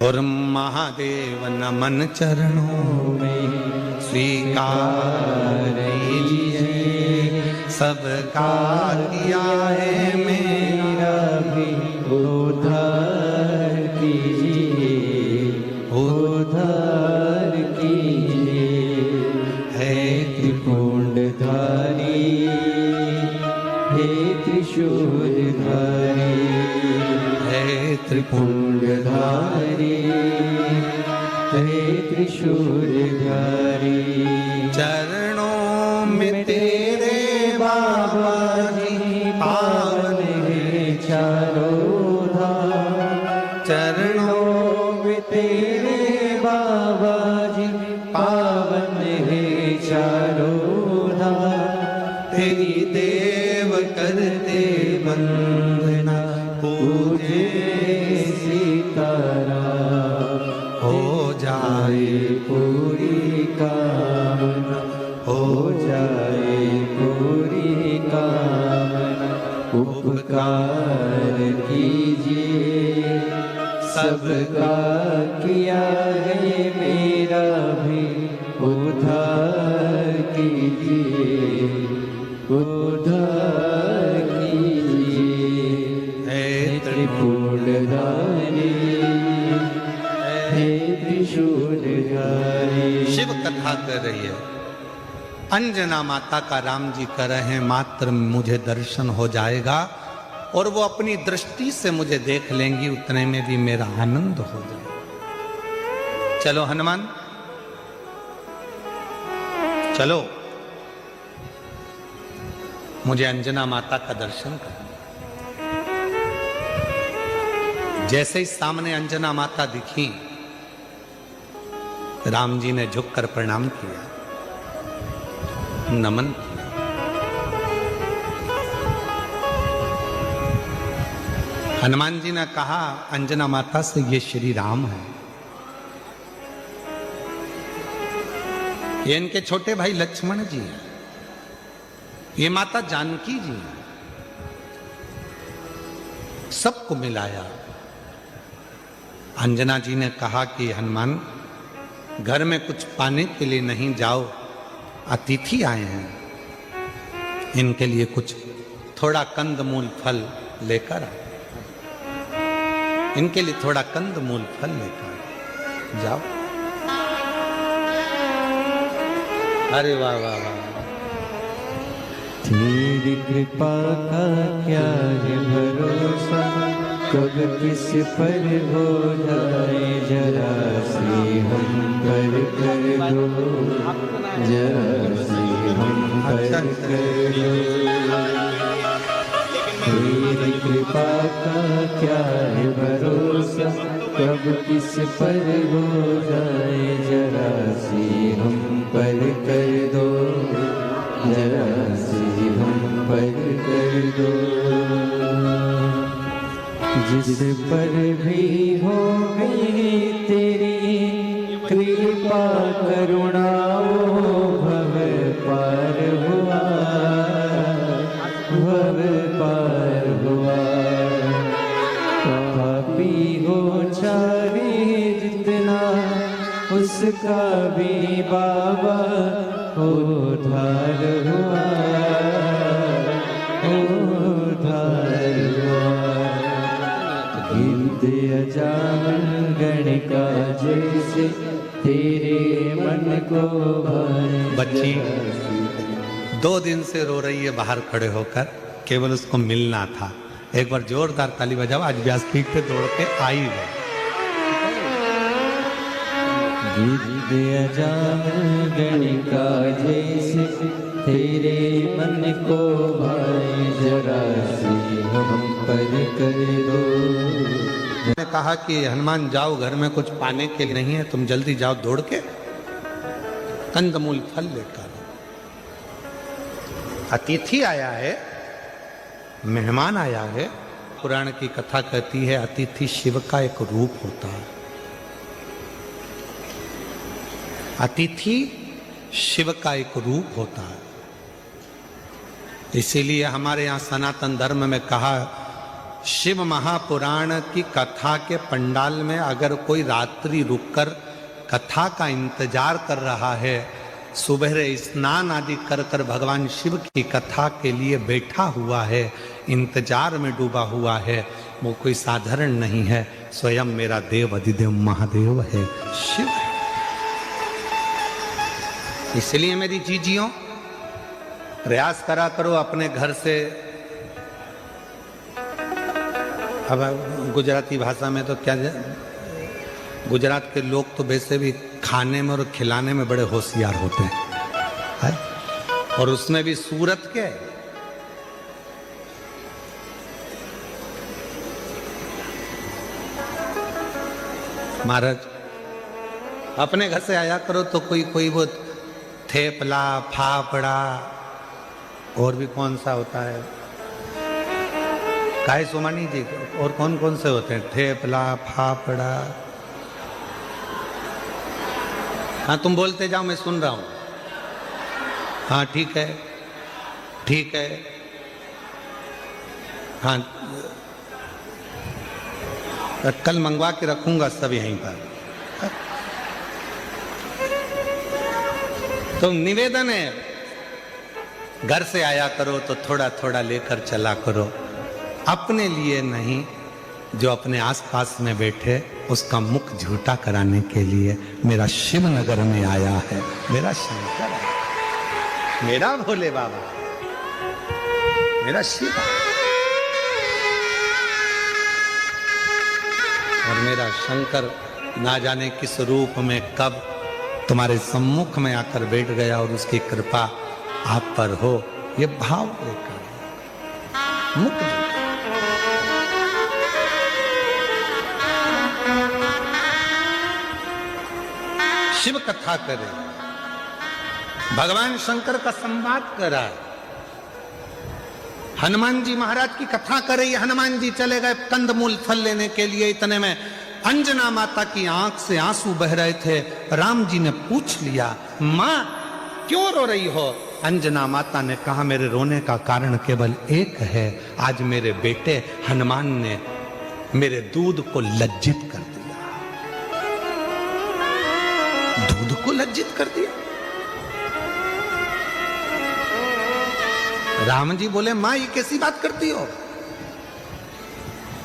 और महादेव नमन चरणों में स्वीकार कीजिए, सबका किया है मेरा भी उद्धार कीजिए, उद्धार कीजिए। है त्रिपुंडधारी, हे त्रिशूलधारी, हे त्रिपुंडधारी, हे त्रिशूलधारी। चरणों में तेरे बाबा जी पावन है चारों धाम, चरणों में तेरे बाबा जी पावन है चारों धाम। तेरी देव करते वंदना, पूजे सीताराम, हो जाए पूरी कामना, हो जाए पूरी कामना। उपकार कीजिए, सबका किया है मेरा भी उद्धार कीजिए, उद्धार कीजिए। हे त्रिपुंडधारी, हे त्रिशूलधारी। शिव कथा कर रही है, अंजना माता का राम जी कर रहे हैं, मात्र मुझे दर्शन हो जाएगा और वो अपनी दृष्टि से मुझे देख लेंगी, उतने में भी मेरा आनंद हो जाएगा। चलो हनुमान चलो, मुझे अंजना माता का दर्शन करना। जैसे ही सामने अंजना माता दिखी, राम जी ने झुककर प्रणाम किया, नमन किया। हनुमान जी ने कहा अंजना माता से, ये श्री राम है, ये इनके छोटे भाई लक्ष्मण जी हैं, ये माता जानकी जी हैं। सबको मिलाया। अंजना जी ने कहा कि हनुमान, घर में कुछ पाने के लिए नहीं, जाओ, अतिथि आए हैं, इनके लिए कुछ थोड़ा कंदमूल फल लेकर आओ, इनके लिए थोड़ा कंदमूल फल लेकर जाओ। अरे वाह वाह वाह। तेरी कृपा का क्या है भरोसा, कब किस पर हो जाए जरा सी हम पर कर दो, जरा सी हम पर कर दो। तेरी कृपा का क्या है भरोसा, कब किस पर हो जाए जरा सी हम पर कर दो, जरा सी हम पर कर दो। जिस पर भी हो गई तेरी कृपा करुणा, वो भव पार हुआ, भव पार हुआ। पापी हो चाहे जितना, उसका भी बाबा उद्धार हुआ, उद्धार हुआ। अजामन गणिका जैसे तेरे मन को भाए। बच्ची 2 दिन से रो रही है बाहर खड़े होकर, केवल उसको मिलना था। एक बार जोरदार ताली बजाओ, आज व्यासपीठ पे दौड़ के आई है। अजामन गणिका जैसे तेरे मन को भाए, जरा सी हम पर कर दो। ने कहा कि हनुमान जाओ, घर में कुछ पाने के लिए नहीं है, तुम जल्दी जाओ दौड़ के कंदमूल फल लेकर। अतिथि आया है, मेहमान आया है। पुराण की कथा कहती है अतिथि शिव का एक रूप होता है। अतिथि शिव का एक रूप होता है। इसीलिए हमारे यहाँ सनातन धर्म में कहा शिव महापुराण की कथा के पंडाल में अगर कोई रात्रि रुककर कथा का इंतजार कर रहा है, सुबह स्नान आदि कर कर भगवान शिव की कथा के लिए बैठा हुआ है, इंतजार में डूबा हुआ है, वो कोई साधारण नहीं है, स्वयं मेरा देव अधिदेव महादेव है, शिव है। इसलिए मेरी जीजियों, प्रयास करा करो अपने घर से। अब गुजराती भाषा में तो क्या, गुजरात के लोग तो वैसे भी खाने में और खिलाने में बड़े होशियार होते हैं, और उसमें भी सूरत के। महाराज अपने घर से आया करो तो कोई वो थेपला, फाफड़ा, और भी कौन सा होता है, काय सोमानी जी, और कौन कौन से होते हैं, थेपला, फाफड़ा। हाँ तुम बोलते जाओ, मैं सुन रहा हूं। हाँ ठीक है, ठीक है। हाँ कल मंगवा के रखूंगा सब यहीं पर। तो निवेदन है, घर से आया करो तो थोड़ा थोड़ा लेकर चला करो, अपने लिए नहीं, जो अपने आसपास में बैठे उसका मुख झूठा कराने के लिए मेरा शिवनगर में आया है, मेरा शंकर है, मेरा भोले बाबा, मेरा शिव, और मेरा शंकर ना जाने किस रूप में कब तुम्हारे सम्मुख में आकर बैठ गया, और उसकी कृपा आप पर हो, ये भाव लेकर मुख झूठा। शिव कथा करे, भगवान शंकर का संवाद करा, हनुमान जी महाराज की कथा करे। हनुमान जी चले गए कंदमूल फल लेने के लिए, इतने में अंजना माता की आंख से आंसू बह रहे थे। राम जी ने पूछ लिया, मां क्यों रो रही हो? अंजना माता ने कहा, मेरे रोने का कारण केवल एक है, आज मेरे बेटे हनुमान ने मेरे दूध को लज्जित कर दिया। दूध को लज्जित कर दिया? राम जी बोले, मां ये कैसी बात करती हो?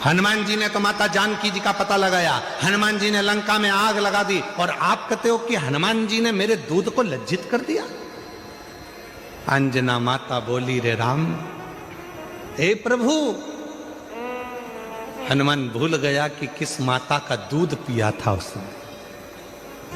हनुमान जी ने तो माता जानकी जी का पता लगाया, हनुमान जी ने लंका में आग लगा दी, और आप कहते हो कि हनुमान जी ने मेरे दूध को लज्जित कर दिया? अंजना माता बोली, रे राम, हे प्रभु, हनुमान भूल गया कि किस माता का दूध पिया था उसने।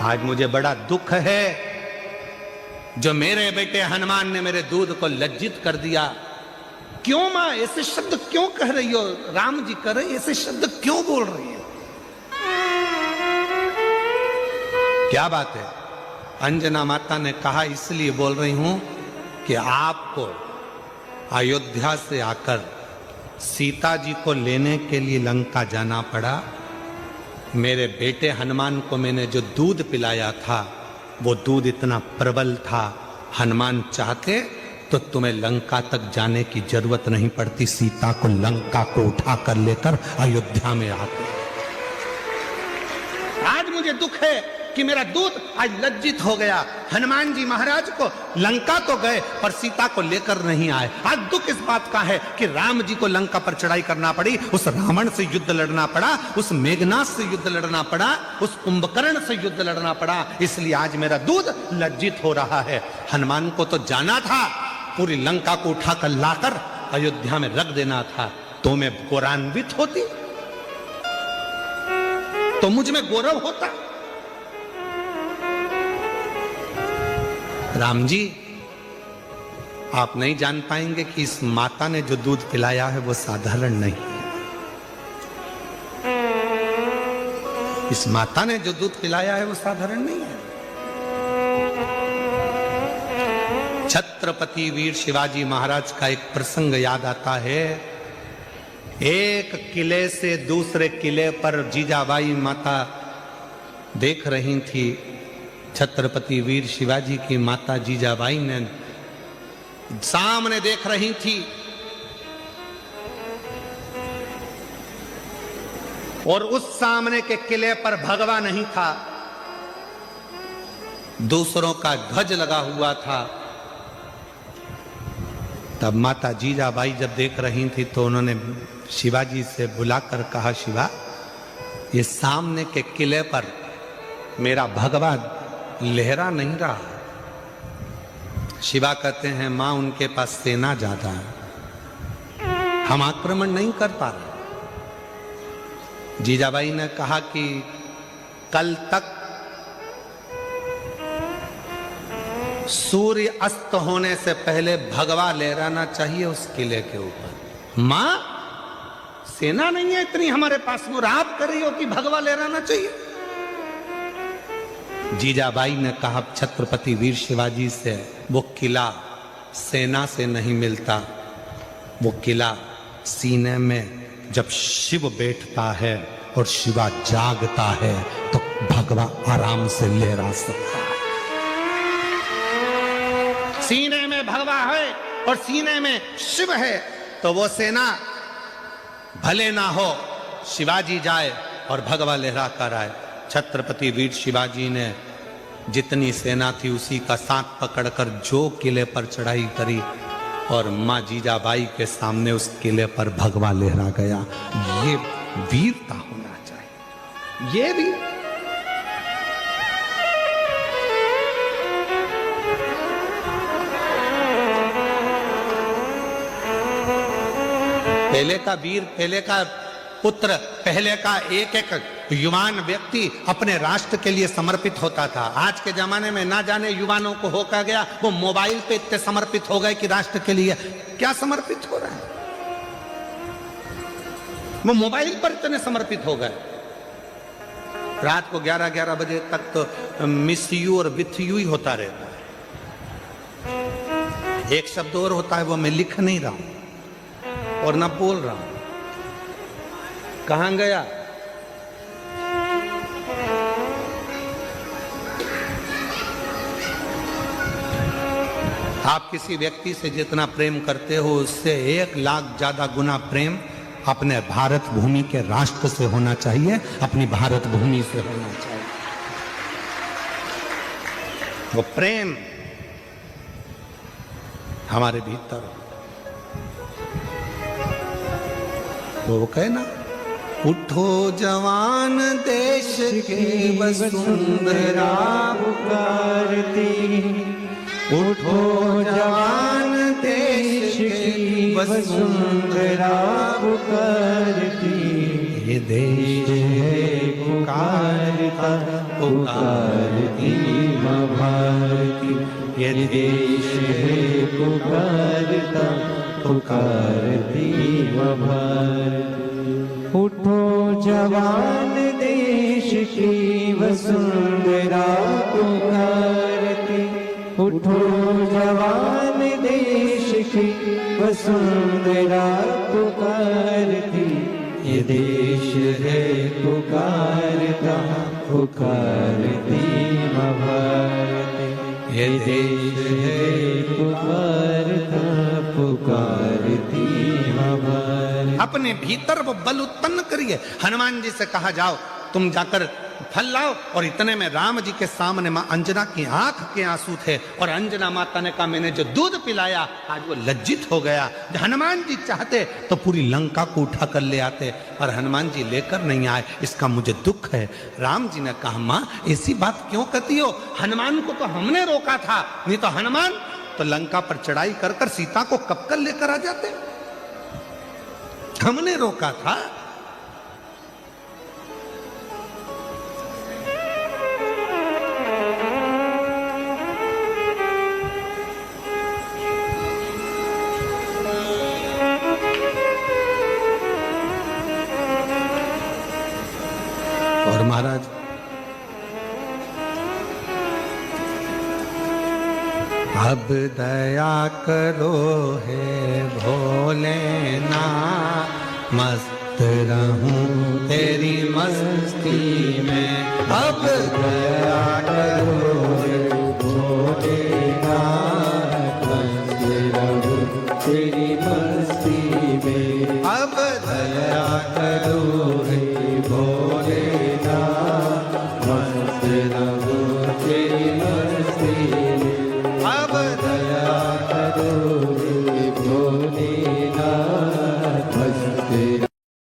आज मुझे बड़ा दुख है जो मेरे बेटे हनुमान ने मेरे दूध को लज्जित कर दिया। क्यों मां ऐसे शब्द क्यों कह रही हो? राम जी कह रहे, ऐसे शब्द क्यों बोल रही हो? क्या बात है? अंजना माता ने कहा, इसलिए बोल रही हूं कि आपको अयोध्या से आकर सीता जी को लेने के लिए लंका जाना पड़ा। मेरे बेटे हनुमान को मैंने जो दूध पिलाया था, वो दूध इतना प्रबल था, हनुमान चाहते तो तुम्हें लंका तक जाने की जरूरत नहीं पड़ती, सीता को लंका को उठाकर लेकर अयोध्या में आते। आज मुझे दुख है कि मेरा दूध आज लज्जित हो गया। हनुमान जी महाराज को लंका तो गए पर सीता को लेकर नहीं आए। आज दुख इस बात का है कि राम जी को लंका पर चढ़ाई करना पड़ी, उस रावण से युद्ध लड़ना पड़ा, उस मेघनाथ से युद्ध लड़ना पड़ा, उस कुंभकर्ण से युद्ध लड़ना पड़ा। इसलिए आज मेरा दूध लज्जित हो रहा है। हनुमान को तो जाना था, पूरी लंका को उठाकर लाकर अयोध्या में रख देना था, तो मैं गौरवान्वित होती, तो मुझ में गौरव होता। राम जी, आप नहीं जान पाएंगे कि इस माता ने जो दूध पिलाया है वो साधारण नहीं है। इस माता ने जो दूध पिलाया है वो साधारण नहीं है। छत्रपति वीर शिवाजी महाराज का एक प्रसंग याद आता है। एक किले से दूसरे किले पर जीजाबाई माता देख रही थी। छत्रपति वीर शिवाजी की माता जीजाबाई ने सामने देख रही थी। और उस सामने के किले पर भगवा नहीं था, दूसरों का ध्वज लगा हुआ था। तब माता जीजाबाई जब देख रही थी तो उन्होंने शिवाजी से बुलाकर कहा, शिवा, ये सामने के किले पर मेरा भगवा लहरा नहीं रहा। शिवा कहते हैं, मां, उनके पास सेना ज्यादा है, हम आक्रमण नहीं कर पा रहे। जीजाबाई ने कहा कि कल तक सूर्य अस्त होने से पहले भगवा लहराना चाहिए उस किले के ऊपर। मां, सेना नहीं है इतनी हमारे पास, वो रात कर रही हो कि भगवा लहराना चाहिए। जीजाबाई ने कहा, छत्रपति वीर शिवाजी से वो किला सेना से नहीं मिलता, वो किला सीने में जब शिव बैठता है और शिवा जागता है तो भगवा आराम से लहरा सकता है। सीने में भगवा है और सीने में शिव है तो वो सेना भले ना हो, शिवाजी जाए और भगवा लहरा कर आए। छत्रपति वीर शिवाजी ने जितनी सेना थी उसी का साथ पकड़कर जो किले पर चढ़ाई करी और मां जीजाबाई के सामने उस किले पर भगवा लहरा गया। ये वीरता होना चाहिए, ये भी। पहले का वीर, पहले का पुत्र, पहले का एक एक युवान व्यक्ति अपने राष्ट्र के लिए समर्पित होता था। आज के जमाने में ना जाने युवानों को हो क्या गया, वो मोबाइल पे इतने समर्पित हो गए कि राष्ट्र के लिए क्या समर्पित हो रहा है, वो मोबाइल पर इतने समर्पित हो गए। रात को 11-11 बजे तक तो मिस यू और विथ यू ही होता रहता है। एक शब्द और होता है, वो मैं लिख नहीं रहा हूं और ना बोल रहा हूं। कहां गया? आप किसी व्यक्ति से जितना प्रेम करते हो उससे 1 लाख ज्यादा गुना प्रेम अपने भारत भूमि के राष्ट्र से होना चाहिए, अपनी भारत भूमि से होना चाहिए। वो प्रेम हमारे भीतर, वो कहे ना, उठो जवान देश की वसुंधरा पुकारती, उठो जवान देश की वसुंधरा पुकारती, ये देश है पुकारता पुकारती माँ भारती, ये देश है पुकारता पुकारती माँ भारती। उठो जवान देश की वसुंधरा पुकारती, उठो जवान देश की वसुंधरा पुकारती, ये देश है पुकारता पुकारती माँ भारती, ये देश है पुकारता पुकारती माँ भारती। अपने भीतर वो बल उत्पन्न करिए। हनुमान जी से कहा, जाओ तुम जाकर फल लाओ, और इतने में राम जी के सामने मां अंजना की आंख के आंसू थे और अंजना माता ने कहा, मैंने जो दूध पिलाया, आज वो लज्जित हो गया। हनुमान जी चाहते तो पूरी लंका को उठा कर ले आते, और हनुमान जी लेकर नहीं आए, इसका मुझे दुख है। राम जी ने कहा, मां ऐसी बात क्यों कहती हो, हनुमान को तो हमने रोका था, नहीं तो हनुमान तो लंका पर चढ़ाई कर कर सीता को कब कर लेकर आ जाते, हमने रोका था। और महाराज अब दया करो हे भोलेनाथ, मस्त रहूं तेरी मस्ती में। अब दया करो हे भोलेनाथ, मस्त रहूं तेरी मस्ती में। अब दया करो हे मस्त रहो तेरी मस्ती में। अब दया करो रे भोलेनाथ,